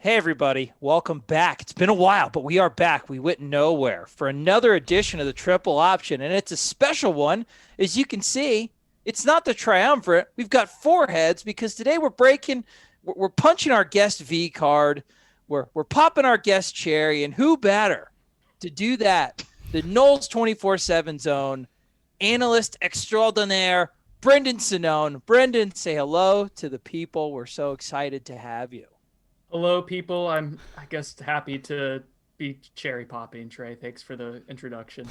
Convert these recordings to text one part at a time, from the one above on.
Hey, everybody. Welcome back. It's been a while, but we are back. We went nowhere for another edition of the Triple Option, and it's a special one. As you can see, it's not the triumvirate. We've got four heads because today we're punching our guest V card. We're popping our guest cherry, and who better to do that? The Noles247 zone analyst extraordinaire, Brendan Sonnone. Brendan, say hello to the people. We're so excited to have you. Hello, people. I guess, happy to be cherry popping, Trey. Thanks for the introduction.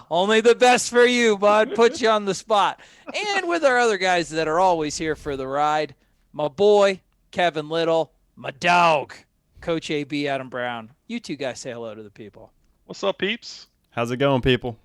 Only the best for you, bud. Put you on the spot. And with our other guys that are always here for the ride, my boy, Kevin Little, my dog, Coach AB, Adam Brown. You two guys say hello to the people. What's up, peeps? How's it going, people?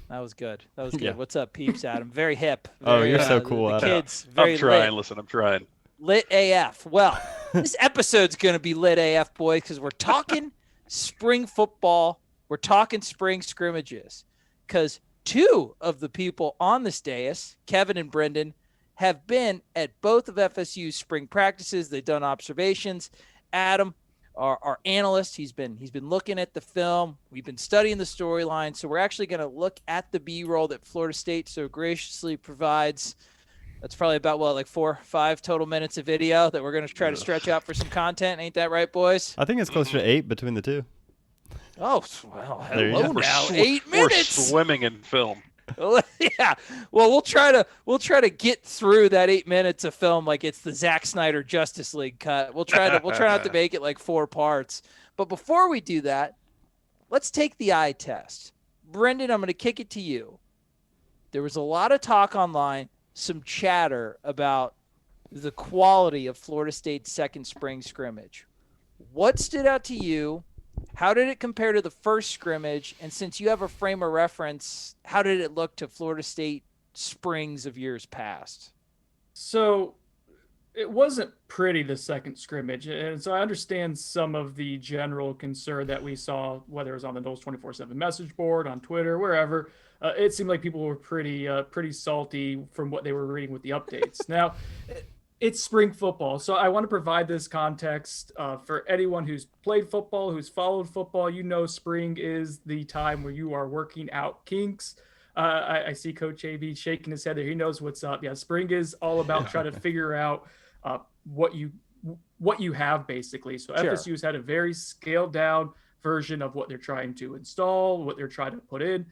That was good. That was good. Yeah. What's up, peeps, Adam? Very hip. Oh, Very, you're so cool, The Adam. kids, very I'm trying. lit. Listen, I'm trying. Lit AF. Well, this episode's going to be lit AF, boys, because we're talking spring football. We're talking spring scrimmages because two of the people on this dais, Kevin and Brendan, have been at both of FSU's spring practices. They've done observations. Adam, our analyst, he's been looking at the film. We've been studying the storyline. So we're actually going to look at the B-roll that Florida State so graciously provides. That's probably about, like 4 or 5 total minutes of video that we're going to try to stretch out for some content. Ain't that right, boys? I think it's closer to 8 between the two. Oh, well, There you hello go. now. We're 8 minutes. We're swimming in film. Yeah. Well, we'll try to get through that 8 minutes of film like it's the Zack Snyder Justice League cut. We'll try not to make it like 4 parts. But before we do that, let's take the eye test. Brendan, I'm going to kick it to you. There was a lot of talk online, some chatter about the quality of Florida State's second spring scrimmage. What stood out to you? How did it compare to the first scrimmage? And since you have a frame of reference, how did it look to Florida State springs of years past? So it wasn't pretty, the second scrimmage. And so I understand some of the general concern that we saw, whether it was on the Noles247 message board, on Twitter, wherever. It seemed like people were pretty salty from what they were reading with the updates. Now, it's spring football, so I want to provide this context for anyone who's played football, who's followed football. You know, spring is the time where you are working out kinks. I see Coach AB shaking his head there. He knows what's up. Yeah, spring is all about trying to figure out what you have, basically. So Sure. FSU's had a very scaled down version of what they're trying to install, what they're trying to put in.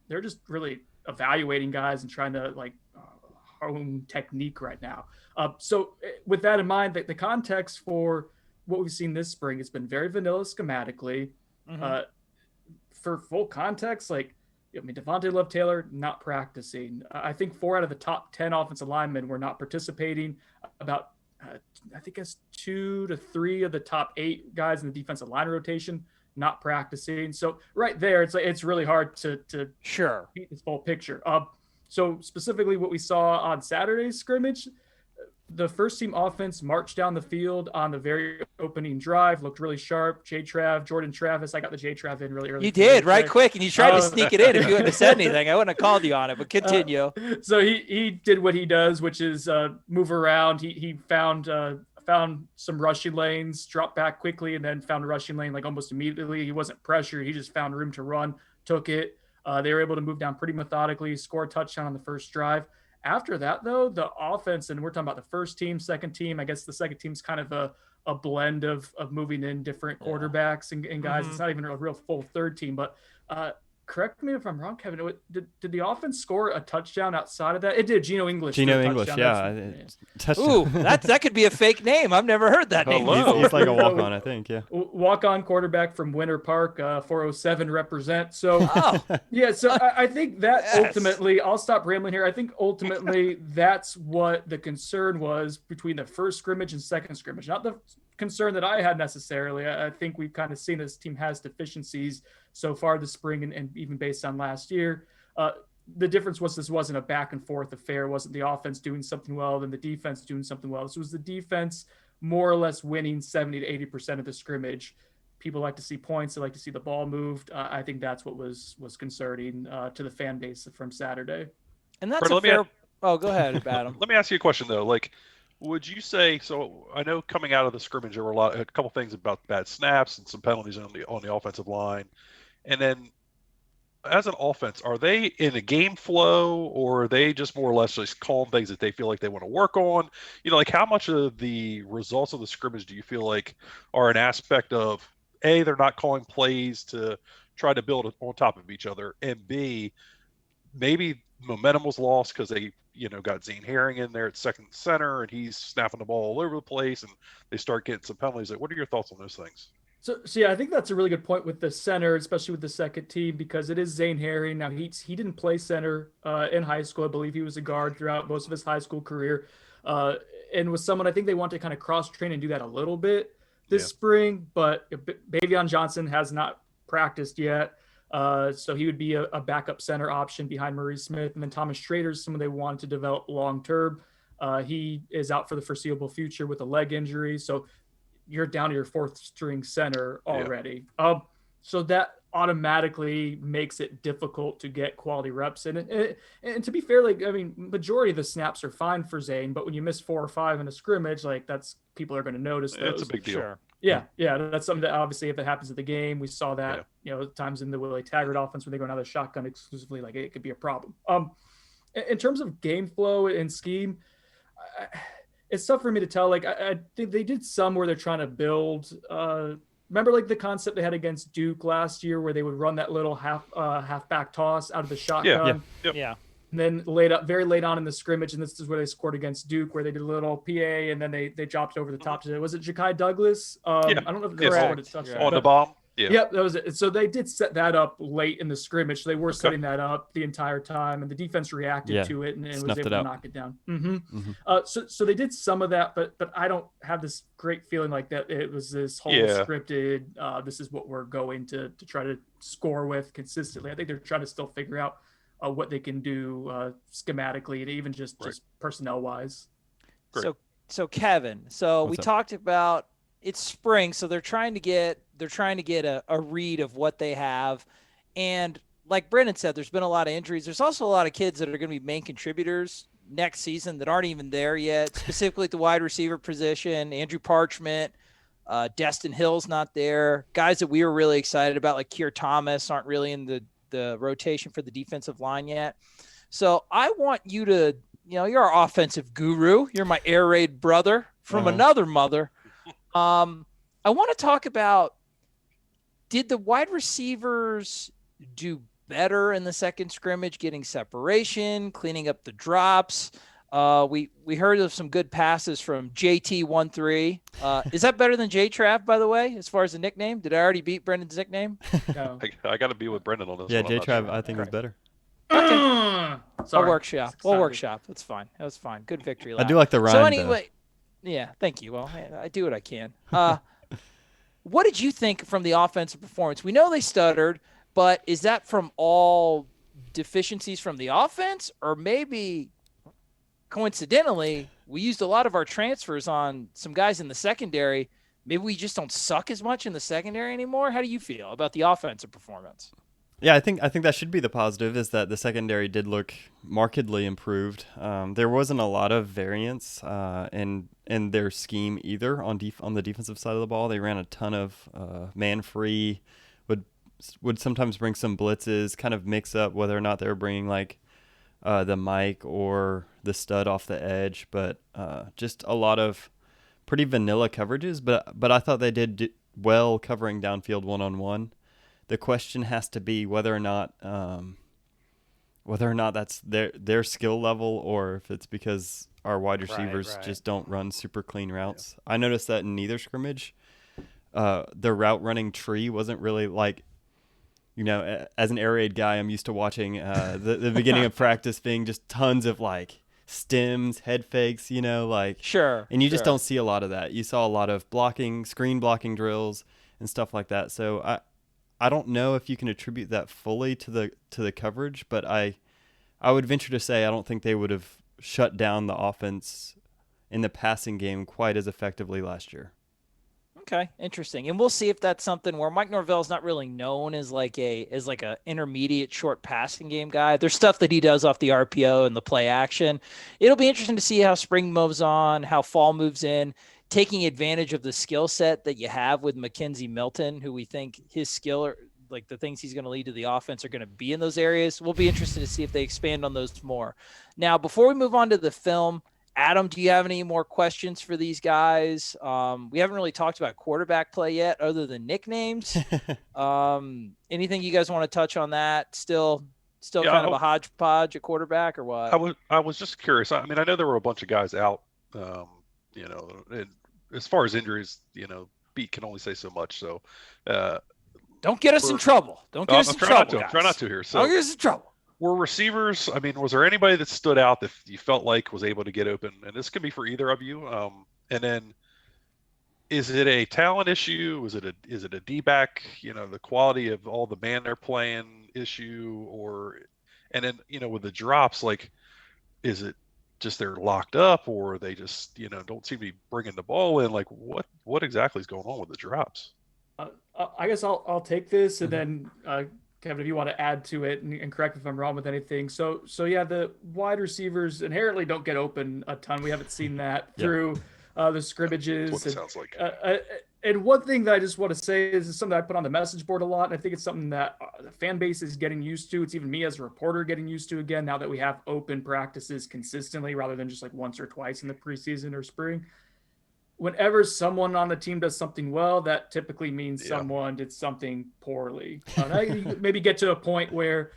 They're just really evaluating guys and trying to hone technique right now. So with that in mind, the context for what we've seen this spring has been very vanilla schematically. Mm-hmm. For full context, Devontae Love Taylor not practicing. I think 4 out of the top 10 offensive linemen were not participating. About I think it's 2 to 3 of the top 8 guys in the defensive line rotation not practicing. So right there, it's really hard to Sure. paint this full picture. So specifically what we saw on Saturday's scrimmage, the first team offense marched down the field on the very opening drive, looked really sharp. Jordan Travis. I got the Trav in really early. You did, right quick, and you tried to sneak it in. If you hadn't have said anything, I wouldn't have called you on it, but continue. So he did what he does, which is move around. He found some rushing lanes, dropped back quickly, and then found a rushing lane almost immediately. He wasn't pressured. He just found room to run, took it. They were able to move down pretty methodically, score a touchdown on the first drive. After that, though, the offense, and we're talking about the first team, second team. I guess the second team's kind of a blend of moving in different quarterbacks and guys. Mm-hmm. It's not even a real full third team. But correct me if I'm wrong, Kevin. Did the offense score a touchdown outside of that? It did. Geno English. Geno English, yeah. Ooh, that could be a fake name. I've never heard that name Hello. before. He's like a walk-on, I think, yeah. Walk-on quarterback from Winter Park, 407 represent. So, yeah, so I think that ultimately, I'll stop rambling here. I think ultimately that's what the concern was between the first scrimmage and second scrimmage. Not the concern that I had necessarily. I think we've kind of seen this team has deficiencies so far this spring and even based on last year. The difference was this wasn't a back and forth affair. It wasn't the offense doing something well, then the defense doing something well. This was the defense more or less winning 70 to 80% of the scrimmage. People like to see points. They like to see the ball moved. I think that's what was concerning to the fan base from Saturday. And that's a fair. Oh, go ahead, Adam. Let me ask you a question though. Would you say so? I know coming out of the scrimmage, there were a couple things about bad snaps and some penalties on the offensive line, and then as an offense, are they in a game flow, or are they just more or less just calling things that they feel like they want to work on? Like how much of the results of the scrimmage do you feel like are an aspect of A, they're not calling plays to try to build on top of each other, and B, maybe momentum was lost because they, got Zane Herring in there at second center and he's snapping the ball all over the place and they start getting some penalties. What are your thoughts on those things? So yeah, I think that's a really good point with the center, especially with the second team, because it is Zane Herring. Now he didn't play center in high school. I believe he was a guard throughout most of his high school career, and was someone I think they want to kind of cross train and do that a little bit this spring. But Bavion Johnson has not practiced yet, so he would be a backup center option behind Murray Smith, and then Thomas Schrader is someone they wanted to develop long term. He is out for the foreseeable future with a leg injury, so you're down to your fourth string center already. Yeah. So that automatically makes it difficult to get quality reps. And to be fair, majority of the snaps are fine for Zane, but when you miss 4 or 5 in a scrimmage, that's people are going to notice those. It's a big deal. Sure. Yeah. That's something that obviously if it happens at the game, we saw that, times in the Willie Taggart offense when they go another shotgun exclusively, it could be a problem. In terms of game flow and scheme, it's tough for me to tell. I think they did some where they're trying to build. Remember, the concept they had against Duke last year, where they would run that little halfback toss out of the shotgun. Yeah. And then very late on in the scrimmage, and this is where they scored against Duke, where they did a little PA, and then they dropped over the top to it. Was it Ja'Kai Douglas? I don't know if they scored a touchdown. On the bomb. Yeah. Yep, that was it. So they did set that up late in the scrimmage. So they were setting that up the entire time, and the defense reacted to it and was able to knock it down. So they did some of that, but I don't have this great feeling like that it was this whole scripted. This is what we're going to try to score with consistently. I think they're trying to still figure out what they can do schematically and even just personnel wise. So Kevin, we talked about it's spring, so they're trying to get a read of what they have. And like Brendan said, there's been a lot of injuries. There's also a lot of kids that are going to be main contributors next season that aren't even there yet, specifically at the wide receiver position. Andrew Parchment, Destin Hill's not there. Guys that we were really excited about, like Keir Thomas, aren't really in the rotation for the defensive line yet. So I want you to, you're our offensive guru. You're my air raid brother from another mother. I want to talk about, did the wide receivers do better in the second scrimmage, getting separation, cleaning up the drops? We heard of some good passes from JT13. Is that better than J-Trav, by the way, as far as the nickname? Did I already beat Brendan's nickname? No. I got to be with Brendan on this. Yeah, one. J-Trav, I think is better. Okay. We'll workshop. That's fine. That was fine. Good victory lap. I do like the rhyme. So anyway, yeah, thank you. Well, I do what I can. What did you think from the offensive performance? We know they stuttered, but is that from all deficiencies from the offense, or maybe coincidentally, we used a lot of our transfers on some guys in the secondary. Maybe we just don't suck as much in the secondary anymore. How do you feel about the offensive performance? Yeah, I think that should be the positive, is that the secondary did look markedly improved. There wasn't a lot of variance in their scheme either on the defensive side of the ball. They ran a ton of man free, would sometimes bring some blitzes, kind of mix up whether or not they were bringing the mic or the stud off the edge, but just a lot of pretty vanilla coverages. But I thought they did well covering downfield one-on-one. The question has to be whether or not that's their skill level, or if it's because our wide receivers just don't run super clean routes. Yeah. I noticed that in neither scrimmage, the route running tree wasn't really as an air raid guy, I'm used to watching the beginning of practice being just tons of stems, head fakes, Sure. And you just don't see a lot of that. You saw a lot of screen blocking drills and stuff like that. So I don't know if you can attribute that fully to the coverage, but I would venture to say I don't think they would have shut down the offense in the passing game quite as effectively last year. Okay, interesting. And we'll see if that's something where Mike Norvell's not really known as like a intermediate short passing game guy. There's stuff that he does off the RPO and the play action. It'll be interesting to see how spring moves on, how fall moves in, taking advantage of the skill set that you have with McKenzie Milton, who we think his skill or like the things he's going to lead to the offense are going to be in those areas. We'll be interested to see if they expand on those more. Now, before we move on to the film, Adam, do you have any more questions for these guys? We haven't really talked about quarterback play yet other than nicknames. Anything you guys want to touch on that? Still kind of a hodgepodge at quarterback or what? I was just curious. I mean, I know there were a bunch of guys out, and as far as injuries, Pete can only say so much. So don't get us in trouble. Don't get us in trouble. Try not to here. So don't get us in trouble. Were receivers, I mean, was there anybody that stood out that you felt like was able to get open? And this could be for either of you. And then is it a talent issue? Is it a D-back, the quality of all the man they're playing issue? And then, with the drops, like, is it just they're locked up or they just, don't seem to be bringing the ball in? Like, what exactly is going on with the drops? I guess I'll take this and then Kevin, if you want to add to it and correct me if I'm wrong with anything. So yeah, the wide receivers inherently don't get open a ton. We haven't seen that through the scrimmages. That's what it sounds like. And one thing that I just want to say is something I put on the message board a lot. And I think it's something that the fan base is getting used to. It's even me as a reporter getting used to again, now that we have open practices consistently rather than just like once or twice in the preseason or spring. Whenever someone on the team does something well, that typically means someone did something poorly. You maybe get to a point where,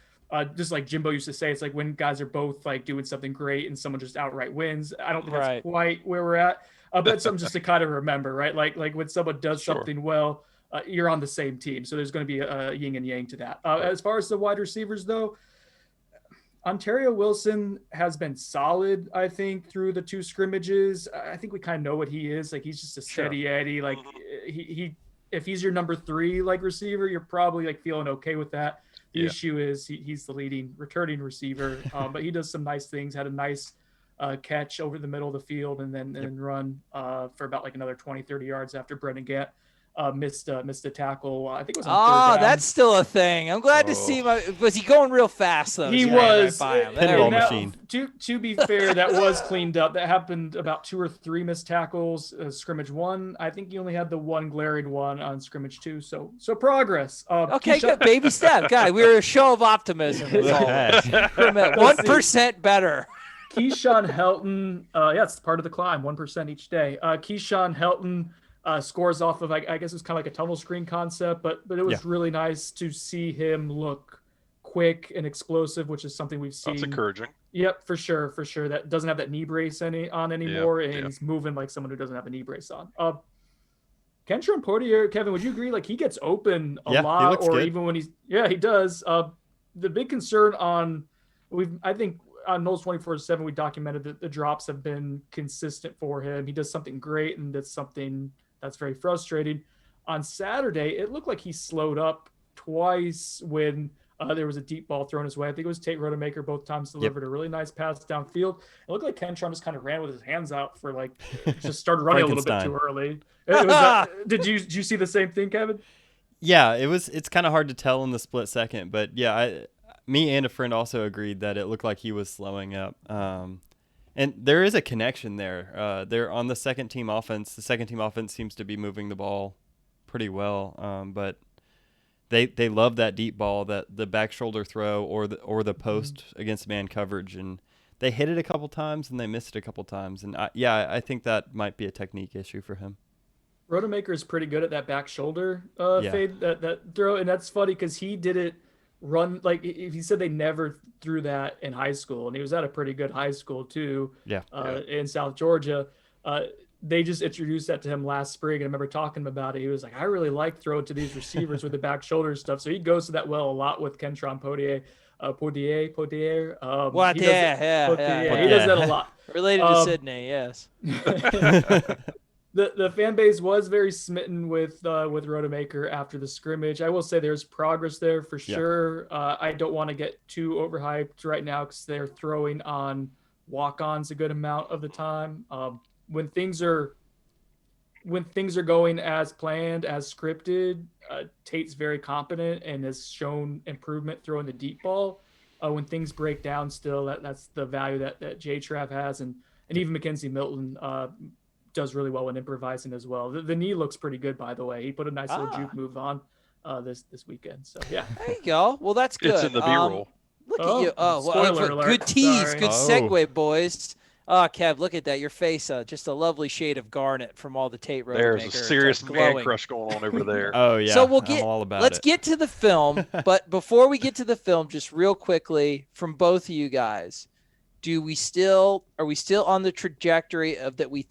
just like Jimbo used to say, it's like when guys are both like doing something great and someone just outright wins. I don't think that's quite where we're at, but it's something just to kind of remember, right? Like when someone does something well, you're on the same team. So there's going to be a yin and yang to that. As far as the wide receivers, though, Ontario Wilson has been solid, I think, through the two scrimmages. I think we kind of know what he is. Like, he's just a steady Eddie. Like, he if he's your number 3 like receiver, you're probably like feeling okay with that. The issue is he's the leading returning receiver, but he does some nice things. Had a nice catch over the middle of the field and then run for about like another 20, 30 yards after Brendan Gant missed a tackle. I think it was on third down. That's still a thing. I'm glad to see was he going real fast though? He was. Pinball machine. To be fair, that was cleaned up. That happened about 2 or 3 missed tackles. Scrimmage 1. I think he only had the one glaring one on scrimmage 2. So progress. Okay, good. Baby step, guy. We were a show of optimism. 1% better. Keyshawn Helton. It's part of the climb. 1% each day. Keyshawn Helton scores off of, I guess it's kind of like a tunnel screen concept, but it was really nice to see him look quick and explosive, which is something we've seen. That's encouraging. Yep, for sure. That doesn't have that knee brace on anymore, and he's moving like someone who doesn't have a knee brace on. Kentron Poitier, Kevin, would you agree? Like, he gets open a lot, or good. Even when he does. The big concern I think on Noles247, we documented that the drops have been consistent for him. He does something great, and that's something that's very frustrating. On Saturday, it looked like he slowed up twice when there was a deep ball thrown his way. I think it was Tate Rodemaker both times delivered a really nice pass downfield. It looked like Kentron just kind of ran with his hands out for just started running a little bit too early. Did you see the same thing, Kevin? Yeah, it's kind of hard to tell in the split second, but me and a friend also agreed that it looked like he was slowing up. And there is a connection there. They're on the second team offense. The second team offense seems to be moving the ball pretty well, but they love that deep ball, that the back shoulder throw or the post against man coverage, and they hit it a couple times and they missed it a couple times. And I think that might be a technique issue for him. Rodemaker is pretty good at that back shoulder fade, that throw, and that's funny because he did it. Run like he said they never threw that in high school, and he was at a pretty good high school too. In South Georgia. They just introduced that to him last spring, and I remember talking about it. He was like, I really like throwing to these receivers with the back shoulder stuff. So he goes to that well a lot with Kentron Poitier. Poitier. He does that a lot. Related to Sydney, yes. The fan base was very smitten with Rodemaker after the scrimmage. I will say there's progress there for sure. I don't want to get too overhyped right now because they're throwing on walk-ons a good amount of the time. When things are when things are going as planned, as scripted, Tate's very competent and has shown improvement throwing the deep ball. When things break down, still that's the value that J-Trav has, and even McKenzie Milton does really well when improvising as well. The knee looks pretty good, by the way. He put a nice little juke move on this weekend. So yeah, there you go. Well, that's good. It's in the B-roll. Look at you. Oh, spoiler alert. Good tease. Sorry. Good segue, boys. Oh, Kev, look at that. Your face, just a lovely shade of garnet from all the Tate Road. There's a serious man crush going on over there. Oh, yeah. So let's get to the film. But before we get to the film, just real quickly from both of you guys, are we still on the trajectory of that we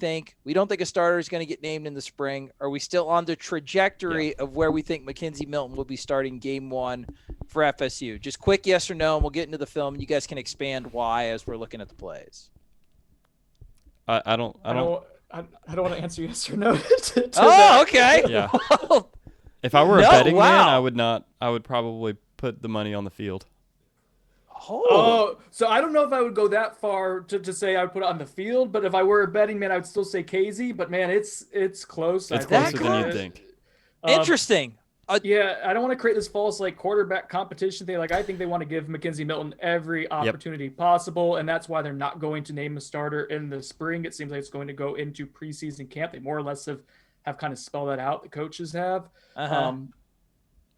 don't think a starter is going to get named in the spring? Are we still on the trajectory of where we think McKenzie Milton will be starting game 1 for FSU? Just quick yes or no, and we'll get into the film. You guys can expand why as we're looking at the plays. I don't want to answer yes or no. Okay. Yeah. If I were a betting man, I would probably put the money on the field. Oh, so I don't know if I would go that far to say I would put it on the field, but if I were a betting man, I would still say Casey. But man, it's close. It's closer than you'd think. Interesting. Yeah, I don't want to create this false quarterback competition thing. I think they want to give McKenzie Milton every opportunity possible, and that's why they're not going to name a starter in the spring. It seems like it's going to go into preseason camp. They more or less have kind of spelled that out. The coaches have.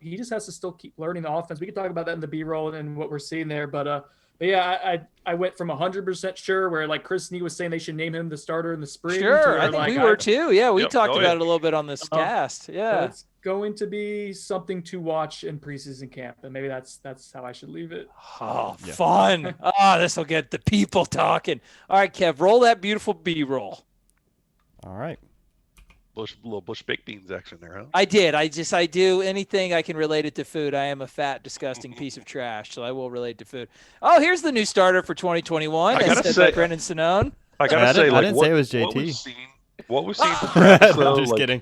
He just has to still keep learning the offense. We can talk about that in the B-roll and what we're seeing there, but yeah, I went from 100% sure where Chris Nee was saying they should name him the starter in the spring. Sure, I think we were too. Yeah, we talked about it a little bit on this cast. Yeah, it's going to be something to watch in preseason camp, and maybe that's how I should leave it. Oh, fun! This will get the people talking. All right, Kev, roll that beautiful B-roll. All right. Little bush baked beans action there, huh? I did. I do anything I can relate it to food. I am a fat, disgusting piece of trash, so I will relate to food. Oh, here's the new starter for 2021. I gotta say, Brendan Sonnone. I didn't say it was JT. What we've seen from Travis, though, just kidding.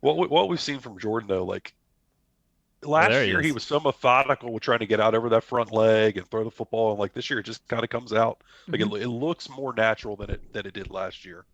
what we've seen from Jordan, though, last year he was so methodical with trying to get out over that front leg and throw the football, and this year it just kind of comes out. It looks more natural than it did last year.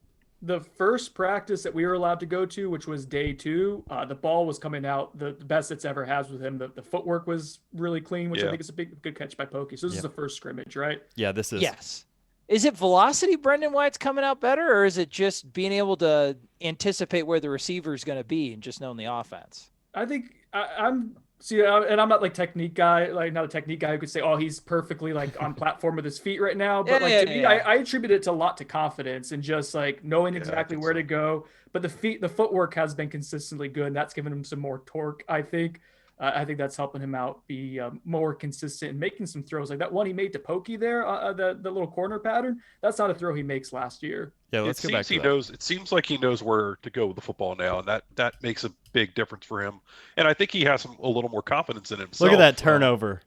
The first practice that we were allowed to go to, which was day 2, the ball was coming out the best it's ever has with him. The footwork was really clean, which I think is a good catch by Pokey. So this is the first scrimmage, right? Yeah, this is. Yes. Is it velocity, Brendan, why it's coming out better, or is it just being able to anticipate where the receiver is going to be and just knowing the offense? I think I'm not technique guy, not a technique guy who could say, oh, he's perfectly on platform with his feet right now. But to me, I attribute it to a lot to confidence and just knowing exactly where to go. But the footwork has been consistently good, and that's given him some more torque, I think. I think that's helping him out be more consistent and making some throws. Like that one he made to Pokey there, the little corner pattern, that's not a throw he makes last year. Yeah, let's go back to that. It seems like he knows where to go with the football now, and that makes a big difference for him. And I think he has a little more confidence in himself. Look at that turnover.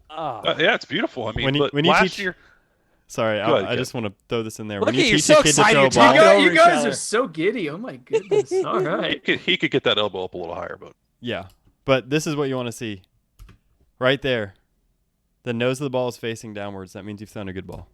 Yeah, it's beautiful. I mean, when you last teach, year. Sorry, I just want to throw this in there. Look when you you're teach so a kid excited to throw a ball, you guys are so giddy. Oh my goodness! All right, he could get that elbow up a little higher, but yeah. But this is what you want to see, right there. The nose of the ball is facing downwards. That means you've thrown a good ball.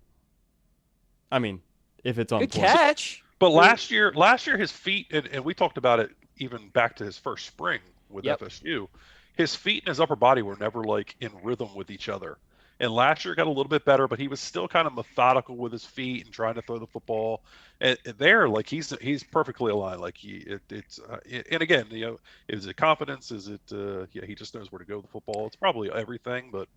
I mean, if it's on good point. catch. But last year his feet, and we talked about it even back to his first spring with FSU, his feet and his upper body were never in rhythm with each other. And last year got a little bit better, but he was still kind of methodical with his feet and trying to throw the football. And there, he's perfectly aligned. And again, is it confidence? Is it he just knows where to go with the football? It's probably everything, but.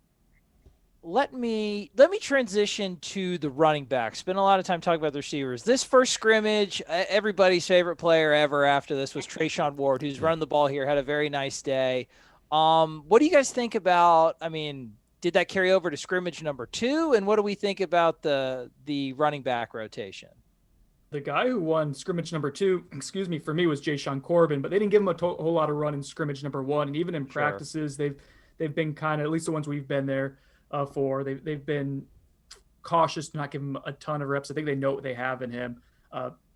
Let me transition to the running back. Spent a lot of time talking about the receivers. This first scrimmage, everybody's favorite player ever after this was Treshaun Ward, who's running the ball here, had a very nice day. What do you guys think about, did that carry over to scrimmage number 2? And what do we think about the running back rotation? The guy who won scrimmage number 2, for me, was Jashawn Corbin, but they didn't give him a whole lot of run in scrimmage number 1. And even in practices, they've been kind of, at least the ones we've been there for, they've been cautious to not give him a ton of reps. I think they know what they have in him.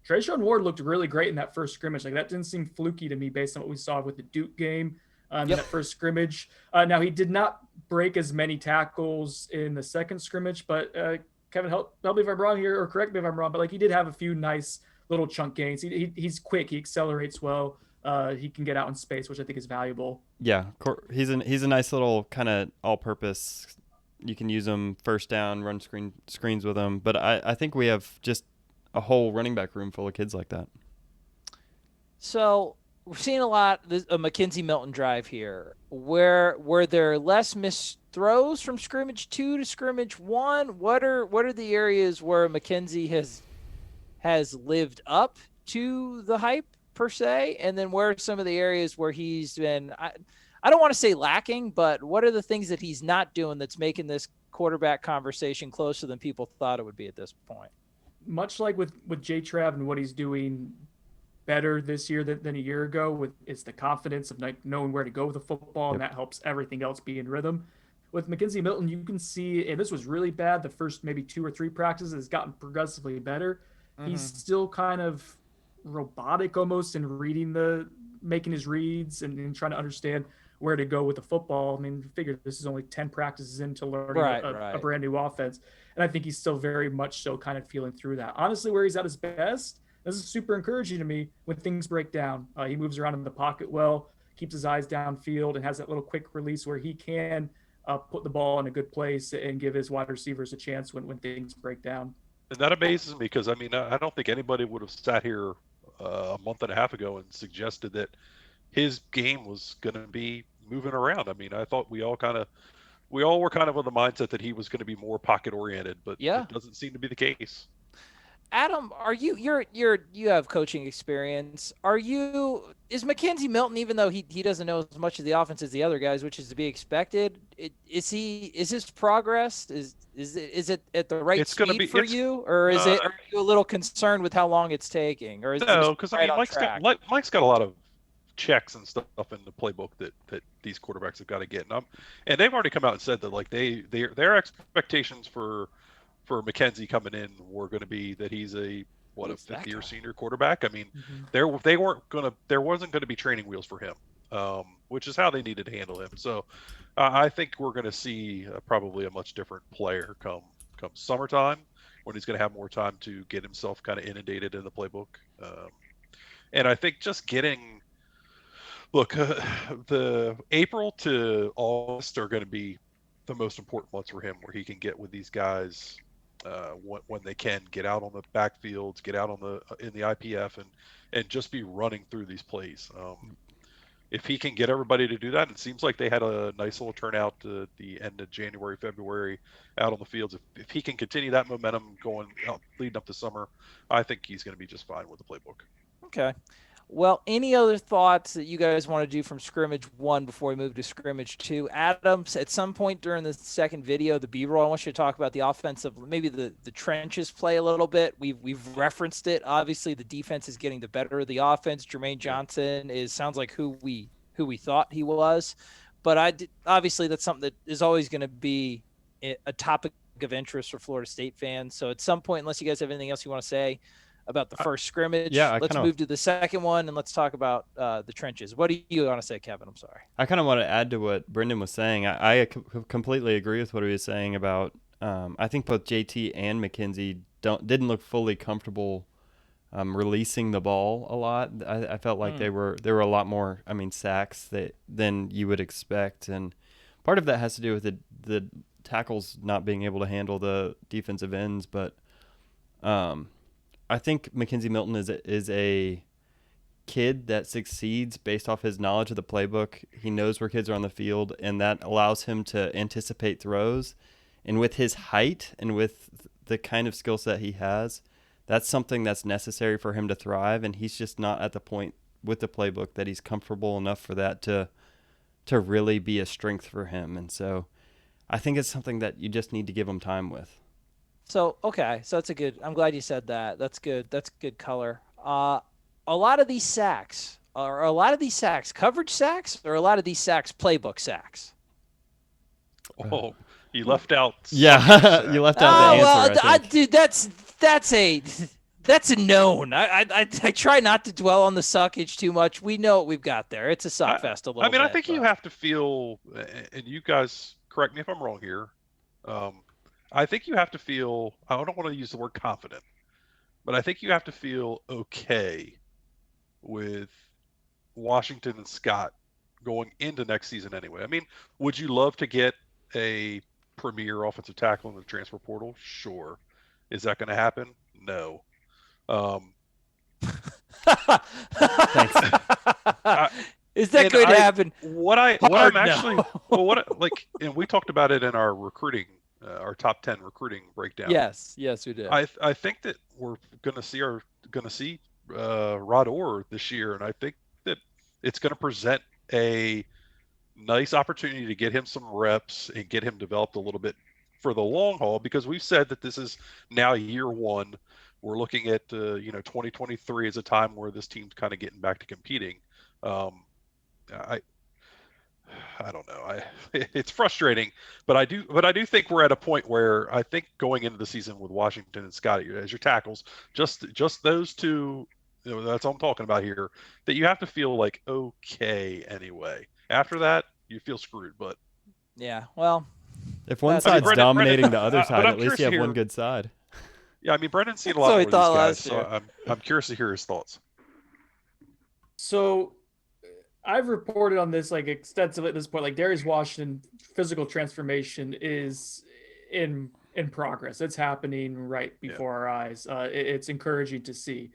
Treshaun Ward looked really great in that first scrimmage. That didn't seem fluky to me based on what we saw with the Duke game. In that first scrimmage. Now, he did not break as many tackles in the second scrimmage, but Kevin, help me if I'm wrong here, or correct me if I'm wrong, but he did have a few nice little chunk gains. He's quick. He accelerates well. He can get out in space, which I think is valuable. Yeah, he's a nice little kind of all-purpose. You can use him first down, run screens with him. But I think we have just a whole running back room full of kids like that. So we're seeing a lot of McKenzie Milton drive here. Were there less missed throws from scrimmage 2 to scrimmage 1? What are the areas where McKenzie has lived up to the hype per se, and then where are some of the areas where he's been, I don't want to say lacking, but what are the things that he's not doing that's making this quarterback conversation closer than people thought it would be at this point? Much like with J Trav and what he's doing better this year than a year ago, it's the confidence of like knowing where to go with the football, and that helps everything else be in rhythm. With McKenzie Milton, you can see, and this was really bad the first maybe 2 or 3 practices, it's gotten progressively better. He's still kind of robotic almost in making his reads and trying to understand where to go with the football. I mean, figure this is only 10 practices into learning a brand new offense. And I think he's still very much so kind of feeling through that. Honestly, where he's at his best, this is super encouraging to me when things break down. He moves around in the pocket well, keeps his eyes downfield, and has that little quick release where he can put the ball in a good place and give his wide receivers a chance when things break down. And that amazes me because, I mean, I don't think anybody would have sat here a month and a half ago and suggested that his game was going to be moving around. I mean, I thought we all were kind of of the mindset that he was going to be more pocket oriented, but it doesn't seem to be the case. Adam, are you have coaching experience? Is McKenzie Milton, even though he doesn't know as much of the offense as the other guys, which is to be expected, is his progress is it at the right speed for you, or are you a little concerned with how long it's taking, or is no? Because I mean, Mike's got a lot of checks and stuff in the playbook that these quarterbacks have got to get, and they've already come out and said that like their expectations for McKenzie coming in were going to be that he's a fifth-year senior quarterback. I mean, there wasn't going to be training wheels for him, which is how they needed to handle him. So I think we're going to see probably a much different player come summertime, when he's going to have more time to get himself kind of inundated in the playbook. And I think just the April to August are going to be the most important months for him, where he can get with these guys when they can get out on the backfields, get out in the IPF, and just be running through these plays. If he can get everybody to do that, it seems like they had a nice little turnout at the end of January, February out on the fields. If he can continue that momentum going out, leading up to summer, I think he's going to be just fine with the playbook. Okay. Well, any other thoughts that you guys want to do from Scrimmage 1 before we move to Scrimmage 2? Adams, at some point during the second video, the B-roll, I want you to talk about the offensive, maybe the trenches play a little bit. We've referenced it. Obviously, the defense is getting the better of the offense. Jermaine Johnson sounds like who we thought he was. But obviously, that's something that is always going to be a topic of interest for Florida State fans. So at some point, unless you guys have anything else you want to say about the first scrimmage, let's move to the second one, and let's talk about the trenches. What do you want to say, Kevin? I'm sorry. I kind of want to add to what Brendan was saying. I completely agree with what he was saying about I think both JT and McKenzie didn't look fully comfortable releasing the ball a lot. I felt like there were a lot more, sacks than you would expect, and part of that has to do with the tackles not being able to handle the defensive ends, but I think McKenzie Milton is a kid that succeeds based off his knowledge of the playbook. He knows where kids are on the field, and that allows him to anticipate throws. And with his height and with the kind of skill set he has, that's something that's necessary for him to thrive. And he's just not at the point with the playbook that he's comfortable enough for that to really be a strength for him. And so I think it's something that you just need to give him time with. So, okay. So that's I'm glad you said that. That's good. That's good color. A lot of these sacks, coverage sacks, or a lot of these sacks playbook sacks? Oh, you left out. Yeah, you left out the answer. Dude, that's a known. I try not to dwell on the suckage too much. We know what we've got there. It's a suck fest a little bit. I think you have to feel, and you guys correct me if I'm wrong here. I think you have to feel, I don't want to use the word confident, but I think you have to feel okay with Washington and Scott going into next season anyway. I mean, would you love to get a premier offensive tackle in the transfer portal? Sure. Is that going to happen? No. Thanks. Is that going to happen? And we talked about it in our recruiting, our top 10 recruiting breakdown. Yes, we did. I think that we're going to see Rod Orr this year, and I think that it's going to present a nice opportunity to get him some reps and get him developed a little bit for the long haul, because we've said that this is now year one. We're looking at 2023 as a time where this team's kind of getting back to competing. I don't know. It's frustrating, but I do think we're at a point where I think going into the season with Washington and Scotty as your tackles, just those two, that's all I'm talking about here, that you have to feel like okay anyway. After that, you feel screwed. But yeah, well, if one side's dominating the other side, at least you have one good side. Yeah, I mean, Brendan's seen a lot more of these guys, so I'm curious to hear his thoughts. So I've reported on this like extensively at this point. Like Darius Washington physical transformation is in progress. It's happening right before our eyes. It's encouraging to see.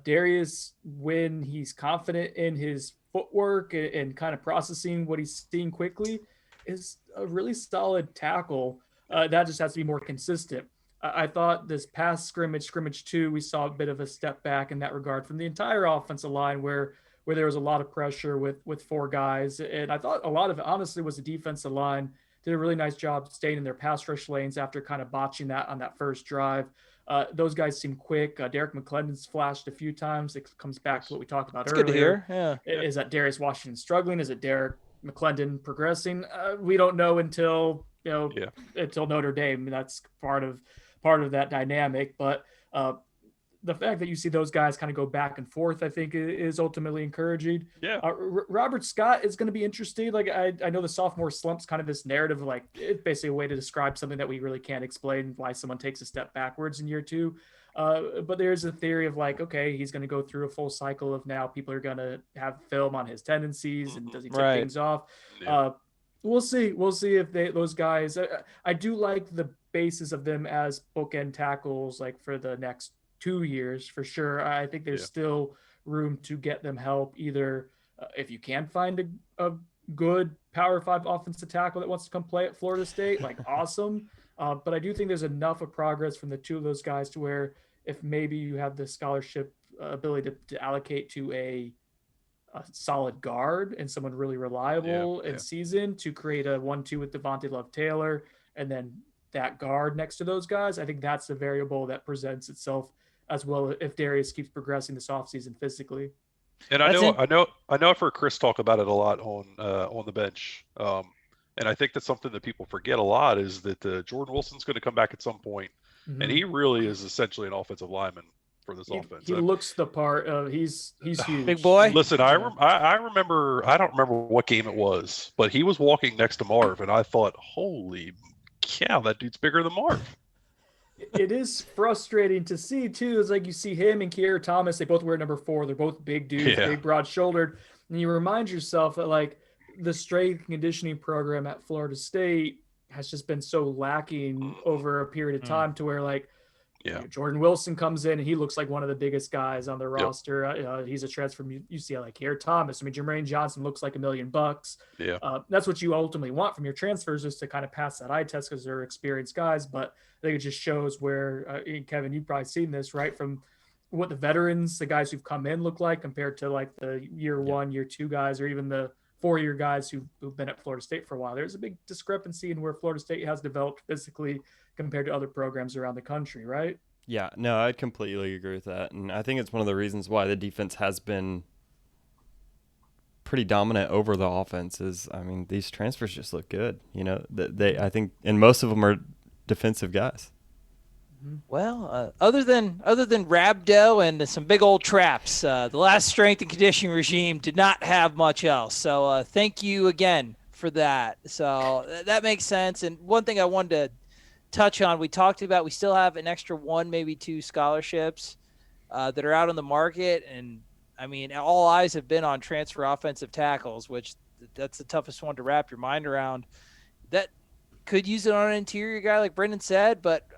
Darius, when he's confident in his footwork and kind of processing what he's seeing quickly, is a really solid tackle. That just has to be more consistent. I thought this past scrimmage 2, we saw a bit of a step back in that regard from the entire offensive line where there was a lot of pressure with 4 guys. And I thought a lot of it, honestly, was the defensive line did a really nice job staying in their pass rush lanes after kind of botching that on that first drive. Those guys seem quick. Derek McClendon's flashed a few times. It comes back to what we talked about earlier. Good to hear. Yeah. Is that Darius Washington struggling? Is it Derek McClendon progressing? We don't know until Notre Dame. That's part of that dynamic. But the fact that you see those guys kind of go back and forth, I think, is ultimately encouraging. Yeah. Robert Scott is going to be interesting. Like I know the sophomore slump's kind of this narrative, like it's basically a way to describe something that we really can't explain why someone takes a step backwards in year 2. But there's a theory of like, okay, he's going to go through a full cycle of now people are going to have film on his tendencies and does he take things off? Yeah. We'll see. We'll see if those guys. I do like the basis of them as bookend tackles, like for the next 2 years for sure. I think there's still room to get them help. Either if you can find a good Power 5 offensive tackle that wants to come play at Florida State, like awesome. But I do think there's enough of progress from the 2 of those guys to where if maybe you have the scholarship ability to allocate to a solid guard and someone really reliable and seasoned to create a 1-2 with Devontae Love-Taylor and then that guard next to those guys, I think that's the variable that presents itself as well if Darius keeps progressing this offseason physically. And I know I've heard Chris talk about it a lot on the bench. And I think that's something that people forget a lot is that Jordan Wilson's going to come back at some point, and he really is essentially an offensive lineman for this offense. He looks the part. He's huge. Big boy. Listen, I remember. I don't remember what game it was, but he was walking next to Marv, and I thought, "Holy cow, that dude's bigger than Marv." It is frustrating to see too. It's like you see him and Keir Thomas. They both wear number 4. They're both big dudes, big, broad-shouldered, and you remind yourself that like the strength and conditioning program at Florida State has just been so lacking over a period of time to where like. Jordan Wilson comes in and he looks like one of the biggest guys on the roster. He's a transfer from UCLA. Keir Thomas. I mean, Jermaine Johnson looks like $1 million. Yeah. That's what you ultimately want from your transfers is to kind of pass that eye test because they're experienced guys. But I think it just shows where, Kevin, you've probably seen this, right? From what the veterans, the guys who've come in look like compared to like the year 1, year 2 guys, or even the 4-year guys who've been at Florida State for a while. There's a big discrepancy in where Florida State has developed physically compared to other programs around the country, right? Yeah, no, I completely agree with that. And I think it's one of the reasons why the defense has been pretty dominant over the offense is, I mean, these transfers just look good. You know, I think, and most of them are defensive guys. Well, other than Rabdo and some big old traps, the last strength and conditioning regime did not have much else. So thank you again for that. So that makes sense. And one thing I wanted to touch on, we talked about we still have an extra 1, maybe 2 scholarships that are out on the market. And, I mean, all eyes have been on transfer offensive tackles, which that's the toughest one to wrap your mind around. That could use it on an interior guy like Brendan said, but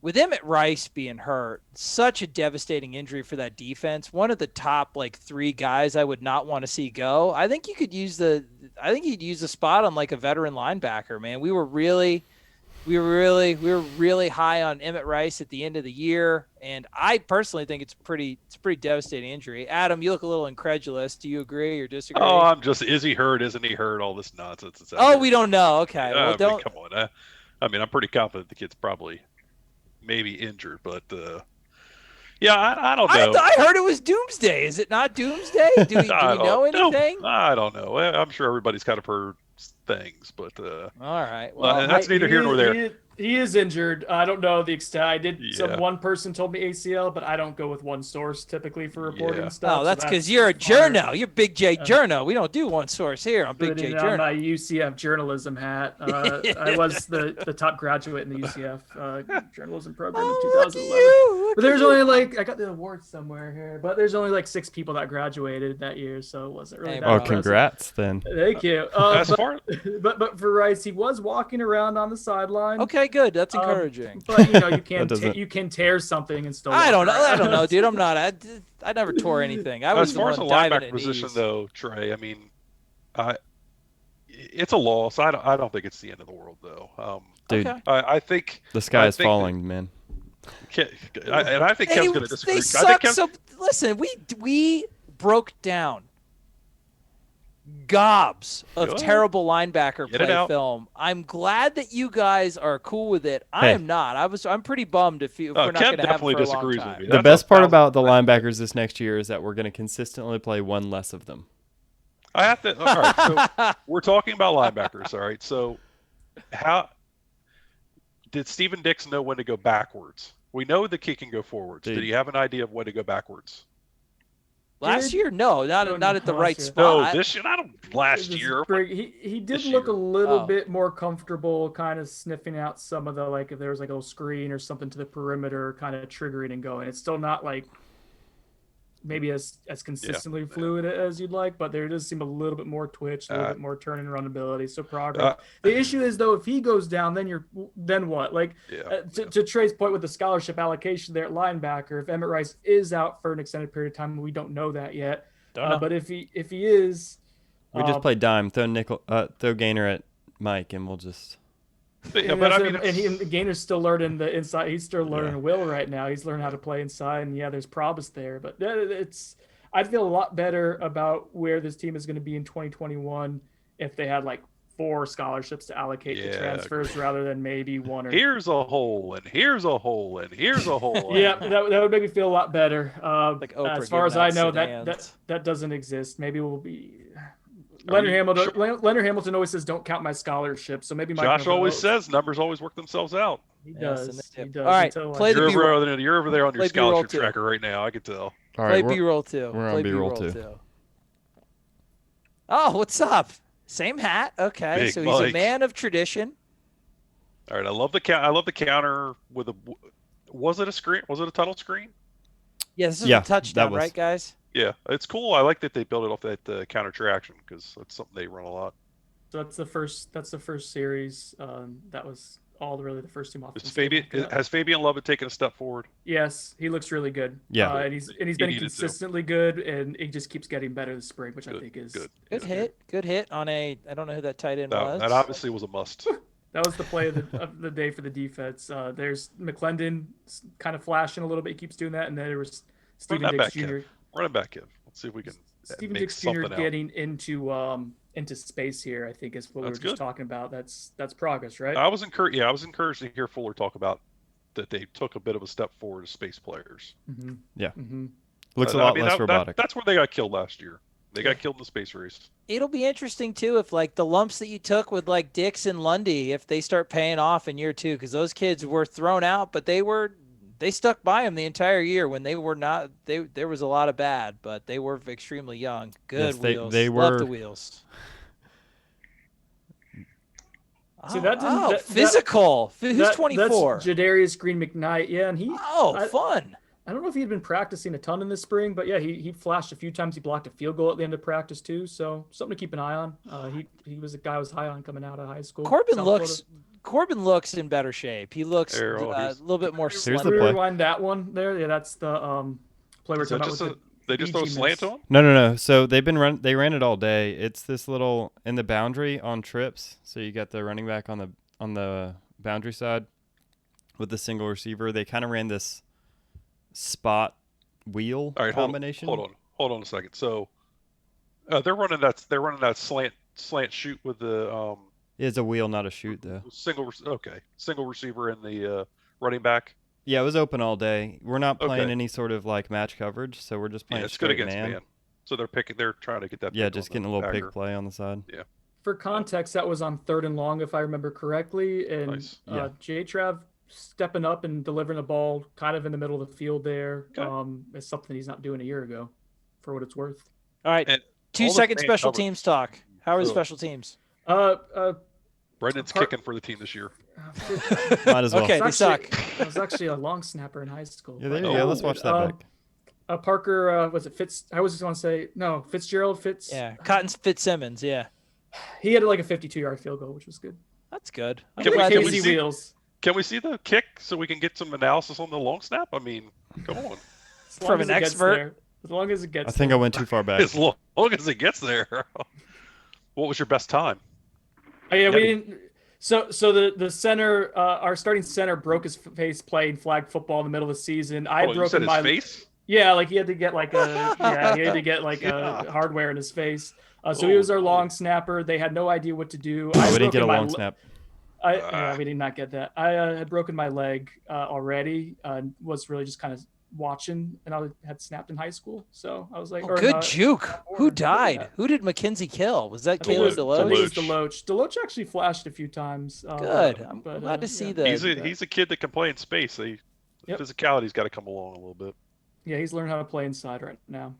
with Emmett Rice being hurt, such a devastating injury for that defense. One of the top 3 guys I would not want to see go. I think you could use the spot on like a veteran linebacker, man. We were really high on Emmett Rice at the end of the year, and I personally think it's a pretty devastating injury. Adam, you look a little incredulous. Do you agree or disagree? Oh, I'm just, is he hurt? Isn't he hurt? All this nonsense. We don't know. Okay, well, don't. Come on. I'm pretty confident the kid's probably maybe injured, but yeah, I don't know. I heard it was doomsday. Is it not doomsday? Do we know anything? I don't know. I'm sure everybody's kind of heard things, but all right. Well, that's neither here nor there. He is injured. I don't know the extent. One person told me ACL, but I don't go with one source typically for reporting stuff. Oh, that's because you're a journo. You're Big J journo. We don't do one source here on Big J journo. My UCF journalism hat. I was the top graduate in the UCF journalism program in 2011. But there's only I got the award somewhere here, but there's only 6 people that graduated that year, so it wasn't really that impressive. Congrats then. Thank you. But for Rice, he was walking around on the sideline. Okay, good. That's encouraging. But you can tear something and still. I don't know, dude. I'm not. I never tore anything. As far as the linebacker position, though, Trey, I mean, it's a loss. I don't think it's the end of the world, though. Dude, okay. I think the sky is falling, man. And I think Kev's going to disagree. They suck. So listen, we broke down gobs of terrible linebacker play film. I'm glad that you guys are cool with it. I am not. I'm pretty bummed if we're not going to have it for a long time. The best part about the linebackers this next year is that we're going to consistently play one less of them. I have to. All right, so we're talking about linebackers. All right, so how did Steven Dix know when to go backwards? We know the kid can go forwards. Did he have an idea of when to go backwards? Last year, no, not at the right spot. No, this year, not last year. He did look a little bit more comfortable, kind of sniffing out some of the if there was a little screen or something to the perimeter, kind of triggering and going. It's still not maybe as consistently fluid as you'd like, but there does seem a little bit more twitch, a little bit more turn and run ability. So progress. The issue is though, if he goes down, then what? To Trey's point with the scholarship allocation there at linebacker, if Emmett Rice is out for an extended period of time, we don't know that yet. But if he is, we just play dime, throw Gainer at Mike, and we'll just. And Gainer's still learning the inside. He's still learning Will right now. He's learning how to play inside, and there's promise there. But I'd feel a lot better about where this team is going to be in 2021 if they had 4 scholarships to allocate to transfers rather than maybe 1 or. Here's a hole, and here's a hole, and here's a hole. Yeah, that would make me feel a lot better. As far as I know, that doesn't exist. Maybe we'll be. Leonard Hamilton always says, "Don't count my scholarship." So maybe Josh always says numbers always work themselves out. He does. He does. All right, play you're over there on your scholarship tracker right now. I can tell. All right, play B-roll 2. We're on B-roll 2. Oh, what's up? Same hat. Okay, Big so he's Mike. A man of tradition. All right, I love the counter with a. Was it a screen? Was it a tunnel screen? Yeah, this is a touchdown, right, guys? Yeah, it's cool. I like that they built it off that counter traction because that's something they run a lot. So that's the first series. That was the first team offense. Has Fabian Lovett taken a step forward? Yes, he looks really good. Yeah, and he's been consistently good, and he just keeps getting better this spring, which I think is good. Good hit on a. I don't know who that tight end was. That obviously was a must. That was the play of the day for the defense. There's McClendon kind of flashing a little bit. He keeps doing that, and then there was Steven Dix Jr. Running back, Kev. Let's see if we can. Steven Dix Jr. getting into space here, I think, is what we were just talking about. That's progress, right? I was encouraged. Yeah, I was encouraged to hear Fuller talk about that they took a bit of a step forward as space players. Mm-hmm. Yeah, mm-hmm. Looks a lot less robotic. That's where they got killed last year. They got killed in the space race. It'll be interesting too if the lumps that you took with Dix and Lundy, if they start paying off in year 2, because those kids were thrown out, but they stuck by him the entire year when they were not. There was a lot of bad, but they were extremely young. Good wheels. They were. Love the wheels. See, that didn't physical. Who's 24? That's Jadarius Green McKnight. Yeah, and fun. I don't know if he had been practicing a ton in the spring, but yeah, he flashed a few times. He blocked a field goal at the end of practice too, so something to keep an eye on. He was a guy I was high on coming out of high school. Corbin looks in better shape. He looks a little bit more slender. Rewind that one there. Yeah, that's the play we're talking about. They just throw a slant on? No. So they ran it all day. It's this little in the boundary on trips. So you got the running back on the boundary side with the single receiver. They kind of ran this spot wheel combination. Hold on a second. So they're running that slant shoot with the it's a wheel, not a shoot though. Single receiver and the running back. Yeah, it was open all day. We're not playing any sort of like match coverage, so we're just playing it's good against man. So they're trying to get that. Yeah, just getting a little big play on the side. Yeah. For context, that was on 3rd and long, if I remember correctly, and nice. J-Trav stepping up and delivering the ball kind of in the middle of the field there. Okay. It's something he's not doing a year ago, for what it's worth. All right, 2-second special teams talk. How are the special teams? Brendan's kicking for the team this year. Might as well. Okay, they suck. I was actually a long snapper in high school. Yeah, there you go. Let's watch that back. Parker, was it Fitz? I was just going to say, no, Fitzgerald Fitz. Yeah, Cotton Fitzsimmons, yeah. He had like a 52-yard field goal, which was good. That's good. Can we see the kick so we can get some analysis on the long snap? I mean, come on. From an expert. As long as it gets I think I went too far back. As long as it gets there. What was your best time? Oh, yeah, we didn't. So the center, our starting center, broke his face playing flag football in the middle of the season. I had broken my face. Yeah, like he had to get like hardware in his face. So he was our long snapper. They had no idea what to do. We didn't get a long snap. We did not get that. I had broken my leg already. Was really just kind of watching, and I had snapped in high school. So I was like, good juke. Who died? Who did McKenzie kill? Was that Caleb Deloach? I think it was Deloach. Deloach actually flashed a few times. Good. I'm glad to see that. He's a kid that can play in space. Physicality's got to come along a little bit. Yeah, he's learning how to play inside right now.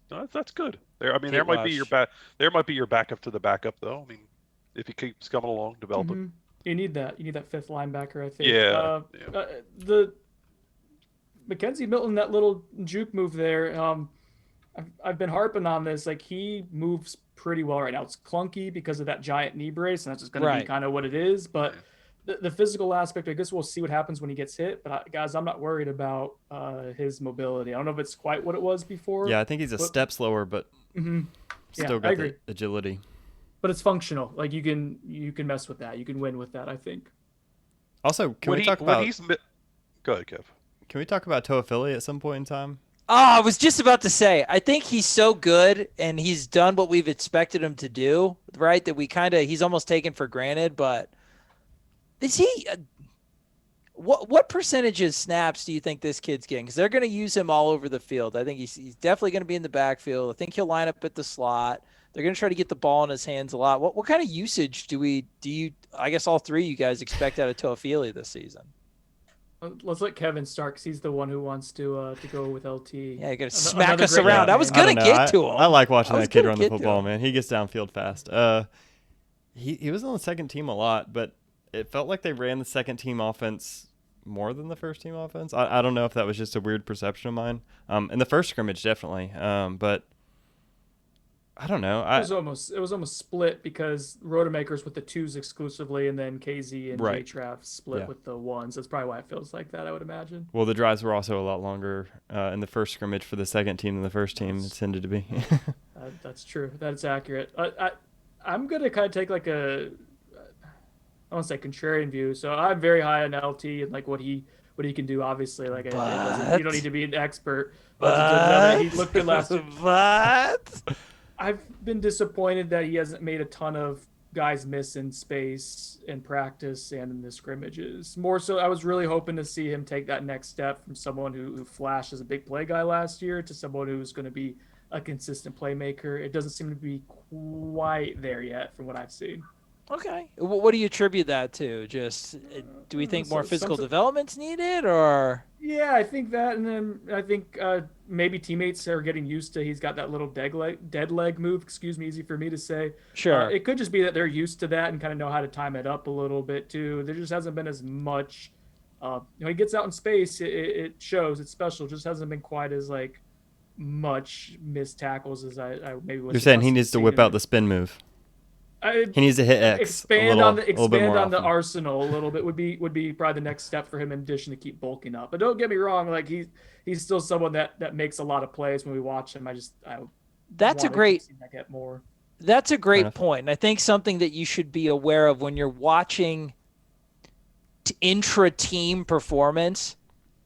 That's good. There might be your backup to the backup though. I mean, if he keeps coming along, develop him. You need that. You need that 5th linebacker, I think. Yeah. The McKenzie Milton, that little juke move there. I've been harping on this. Like, he moves pretty well right now. It's clunky because of that giant knee brace, and that's just going to be kind of what it is. But the physical aspect, I guess we'll see what happens when he gets hit. But guys, I'm not worried about his mobility. I don't know if it's quite what it was before. Yeah, I think he's a step slower, but still got the agility. But it's functional. Like, you can mess with that. You can win with that, I think. Also, can we talk about? Go ahead, Kev. Can we talk about Toafili at some point in time? Oh, I was just about to say, I think he's so good and he's done what we've expected him to do, right? That he's almost taken for granted. But is he? What percentage of snaps do you think this kid's getting? Because they're going to use him all over the field. I think he's definitely going to be in the backfield. I think he'll line up at the slot. They're going to try to get the ball in his hands a lot. What kind of usage do you? I guess all three of you guys expect out of Toafili this season. Let's let Kevin start because he's the one who wants to go with LT. Yeah, you got to smack us around. I was going to get to him. I like watching that kid run the football, man. He gets downfield fast. He was on the second team a lot, but it felt like they ran the second team offense more than the first team offense. I don't know if that was just a weird perception of mine. In the first scrimmage, definitely. But I don't know. It was almost split because Rotomakers with the 2s exclusively, and then KZ and J-Trav split with the 1s. That's probably why it feels like that, I would imagine. Well, the drives were also a lot longer in the first scrimmage for the second team than the first team. It tended to be. That's true. That's accurate. I'm going to kind of take like I want to say contrarian view. So I'm very high on LT and like what he can do. Obviously, like you don't need to be an expert. But he looked good last year. But I've been disappointed that he hasn't made a ton of guys miss in space in practice and in the scrimmages. More so, I was really hoping to see him take that next step from someone who flashed as a big play guy last year to someone who's going to be a consistent playmaker. It doesn't seem to be quite there yet from what I've seen. Okay. What do you attribute that to? Just do we think more physical development's needed, or? Yeah, I think that, and then I think maybe teammates are getting used to he's got that little dead leg move. Excuse me, easy for me to say. Sure. It could just be that they're used to that and kind of know how to time it up a little bit too. There just hasn't been as much. He gets out in space, it shows. It's special. It just hasn't been quite as like much missed tackles as I maybe. You're saying he needs to whip out the spin move. He needs to hit X. Expand on the arsenal a little bit would be probably the next step for him in addition to keep bulking up. But don't get me wrong, like he's still someone that makes a lot of plays when we watch him. That's a great point. And I think something that you should be aware of when you're watching intra-team performance,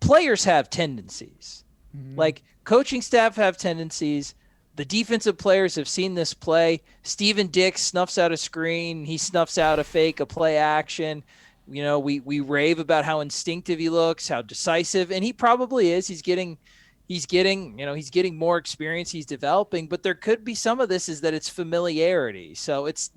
players have tendencies. Mm-hmm. Like coaching staff have tendencies. The defensive players have seen this play. Steven Dix snuffs out a screen. He snuffs out a fake, a play action. You know, we rave about how instinctive he looks, how decisive, and he probably is. He's getting more experience. He's developing, but there could be some of this is that it's familiarity. So it's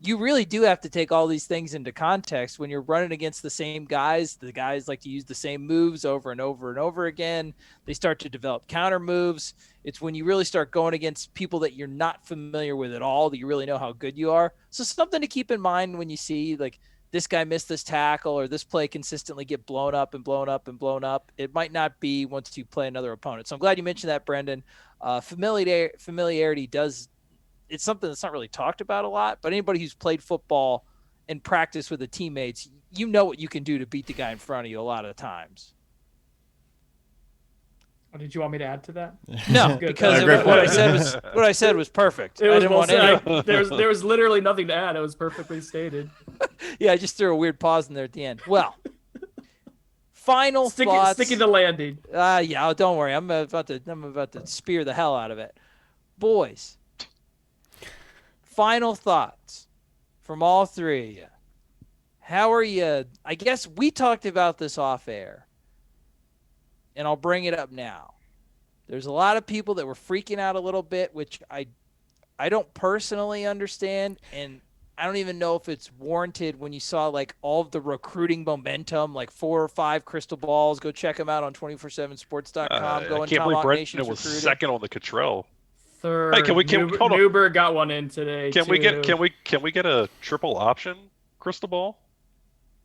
you really do have to take all these things into context when you're running against the same guys. The guys like to use the same moves over and over and over again. They start to develop counter moves. It's when you really start going against people that you're not familiar with at all that you really know how good you are. So something to keep in mind when you see like this guy missed this tackle or this play consistently get blown up and blown up and blown up. It might not be once you play another opponent. So I'm glad you mentioned that, Brendan. Familiarity does – it's something that's not really talked about a lot, but anybody who's played football and practiced with the teammates, you know what you can do to beat the guy in front of you a lot of times. Oh, did you want me to add to that? No, because what I said was perfect. There was literally nothing to add. It was perfectly stated. Yeah, I just threw a weird pause in there at the end. Well, final thoughts. Sticking the landing. Yeah, don't worry. I'm about to spear the hell out of it. Boys, final thoughts from all three of you. How are you? I guess we talked about this off air, and I'll bring it up now. There's a lot of people that were freaking out a little bit, which I don't personally understand, and I don't even know if it's warranted when you saw like all of the recruiting momentum, like 4 or 5 crystal balls. Go check them out on 247sports.com. Go I and can't believe Tomahawk Brendan Nation's was recruiting. second on the Cottrell. Third. Hey, hold on. Newberg got one in today. Can we get a triple option crystal ball?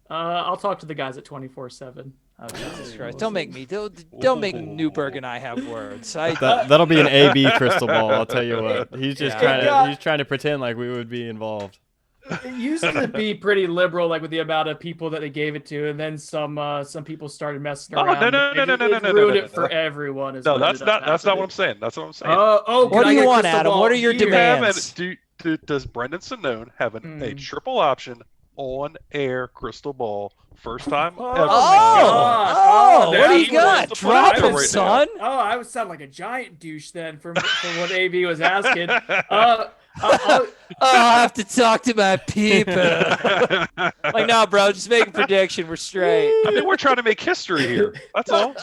I'll talk to the guys at 24/7. Oh, Jesus Christ! Don't make Newberg and I have words. That'll be an AB crystal ball. I'll tell you what. He's just trying to pretend like we would be involved. It used to be pretty liberal, like with the amount of people that they gave it to, and then some people started messing around. No, ruined it for everyone. No, that's not what I'm saying. That's what I'm saying. What do you want, Adam? What are your demands? Does Brendan Sonnone have a triple option on-air crystal ball? First time ever. What do you got? Drop it, son. Oh, I would sound like a giant douche then from what AB was asking. I'll have to talk to my people. Like, no, bro, just make a prediction. We're straight. I mean, we're trying to make history here. That's all.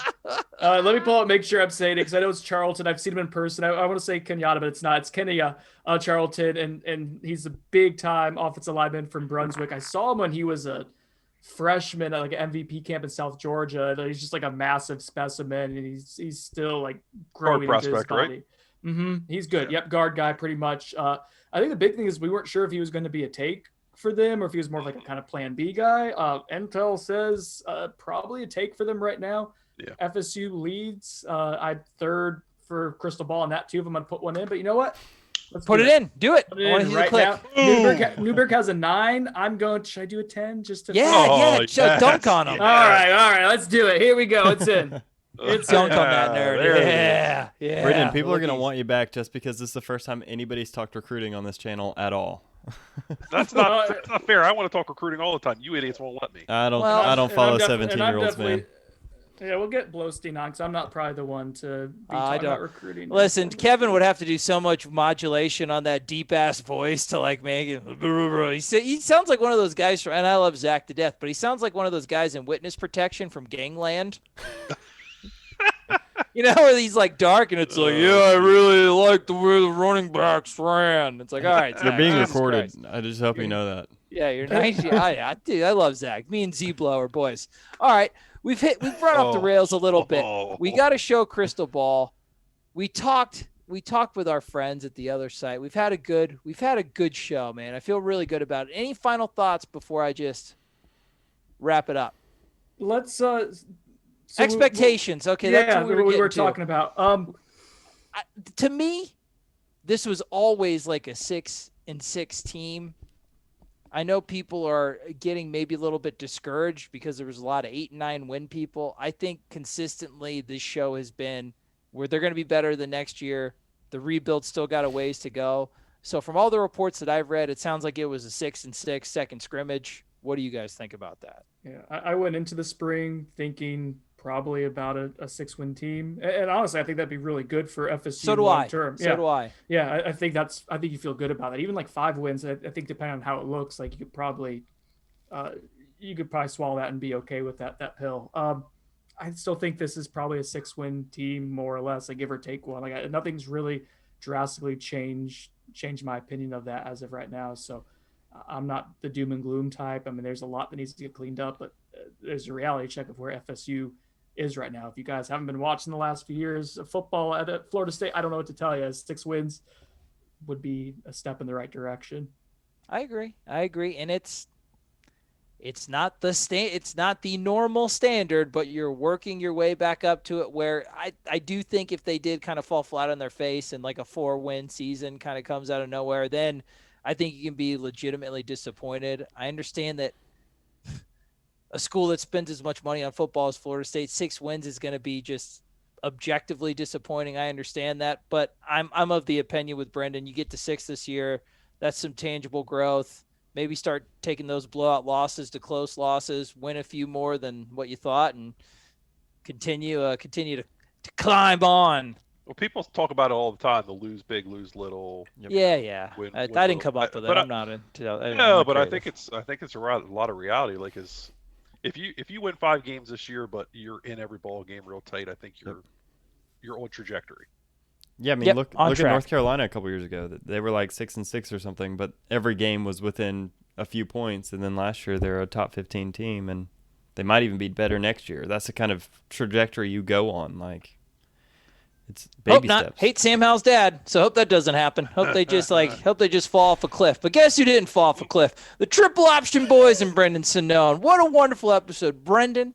Let me pull up, make sure I'm saying it, because I know it's Charlton. I've seen him in person. I want to say Kenyatta, but it's not. It's Kenya Charlton, and he's a big-time offensive lineman from Brunswick. I saw him when he was a freshman at like an MVP camp in South Georgia. He's just like a massive specimen, and he's still like growing into his body. Right? Mm-hmm. He's good. Yep, guard guy, pretty much. I think the big thing is we weren't sure if he was going to be a take for them or if he was more of like a kind of plan B guy. Intel says probably a take for them right now. Yeah. FSU leads. I'd third for crystal ball on that too. If I'm going to put one in, but you know what? Let's put it in. Do it. Put it in right now. Newberg has a 9. I'm going. Should I do a 10 just to? Yeah. Dunk on him. All right. Let's do it. Here we go. It's in. It's dunk on that nerd. Yeah. Brendan, people are going to want you back just because this is the first time anybody's talked recruiting on this channel at all. That's not fair. I want to talk recruiting all the time. You idiots won't let me. I don't follow 17-year-olds, man. Yeah, we'll get Blowstein on because I'm not probably the one to be talking about recruiting. Listen, Kevin would have to do so much modulation on that deep-ass voice to, like, make it. He sounds like one of those guys from, and I love Zach to death, but he sounds like one of those guys in witness protection from Gangland. You know where he's like dark and it's like, yeah, I really like the way the running backs ran. It's like, all right, You're Zach, being Jesus recorded. Christ. I just hope you know that. Yeah, you're nice. Dude, I love Zach. Me and Z-Blow are boys. All right, we've run off the rails a little bit. We got to show Crystal Ball. We talked with our friends at the other site. We've had a good show, man. I feel really good about it. Any final thoughts before I just wrap it up? Let's expectations. Okay, yeah, that's what we were talking about. To me, this was always like a 6-6 team. I know people are getting maybe a little bit discouraged because there was a lot of 8-9 win people. I think consistently this show has been where they're going to be better the next year. The rebuild still got a ways to go. So from all the reports that I've read, it sounds like it was a 6-6 second scrimmage. What do you guys think about that? Yeah, I went into the spring thinking probably about a 6-win team, and honestly, I think that'd be really good for FSU long term. So do I. Yeah, I think you feel good about that. Even like 5 wins, I think depending on how it looks, like you could probably swallow that and be okay with that pill. I still think this is probably a 6-win team, more or less, like give or take one. Like nothing's really drastically changed my opinion of that as of right now. So I'm not the doom and gloom type. I mean, there's a lot that needs to get cleaned up, but there's a reality check of where FSU is right now. If you guys haven't been watching the last few years of football at Florida State, I don't know what to tell you. 6 wins would be a step in the right direction. I agree. And it's not the normal standard, but you're working your way back up to it, where I do think if they did kind of fall flat on their face and like a 4-win season kind of comes out of nowhere, then I think you can be legitimately disappointed. I understand that a school that spends as much money on football as Florida State, 6 wins is going to be just objectively disappointing. I understand that, but I'm of the opinion with Brendan, you get to 6 this year, that's some tangible growth. Maybe start taking those blowout losses to close losses, win a few more than what you thought, and continue to climb on. Well, people talk about it all the time. The lose big, lose little. Yeah. Win I didn't come up with it. I'm not into. No, but I think it's a lot of reality. Like, if you win 5 games this year, but you're in every ball game real tight, I think you're on trajectory. Yeah, I mean, look at North Carolina a couple years ago. They were like 6-6 or something, but every game was within a few points. And then last year they're a top 15 team, and they might even be better next year. That's the kind of trajectory you go on. Like, it's baby steps. Hate Sam Howell's dad, so hope that doesn't happen. Hope they just fall off a cliff. But guess who didn't fall off a cliff? The Triple Option Boys and Brendan Sonnone. What a wonderful episode, Brendan.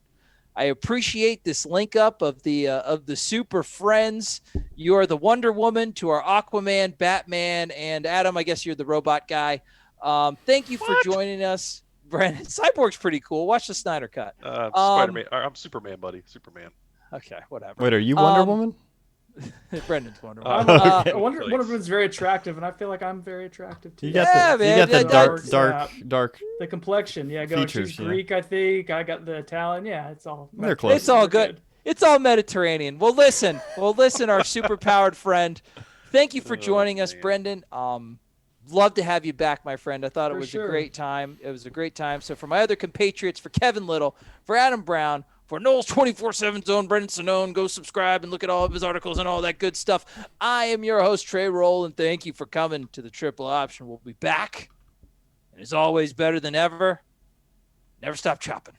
I appreciate this link up of the super friends. You are the Wonder Woman to our Aquaman, Batman, and Adam. I guess you're the robot guy. Thank you for joining us, Brendan. Cyborg's pretty cool. Watch the Snyder Cut. Spider-Man. I'm Superman, buddy. Superman. Okay, whatever. Wait, are you Wonder Woman? Brendan's Wonder Woman. Wonder Woman's very attractive, and I feel like I'm very attractive too. You got that dark. The complexion, she's Greek, I think. I got the Italian. Yeah, it's all. They're close. It's all good. It's all Mediterranean. Well, listen, our super powered friend. Thank you for joining us, Brendan. Love to have you back, my friend. I thought it was a great time. It was a great time. So for my other compatriots, for Kevin Little, for Adam Brown, for Noles247's own Brendan Sonnone, go subscribe and look at all of his articles and all that good stuff. I am your host, Trey Roll, and thank you for coming to the Triple Option. We'll be back. And as always, better than ever, never stop chopping.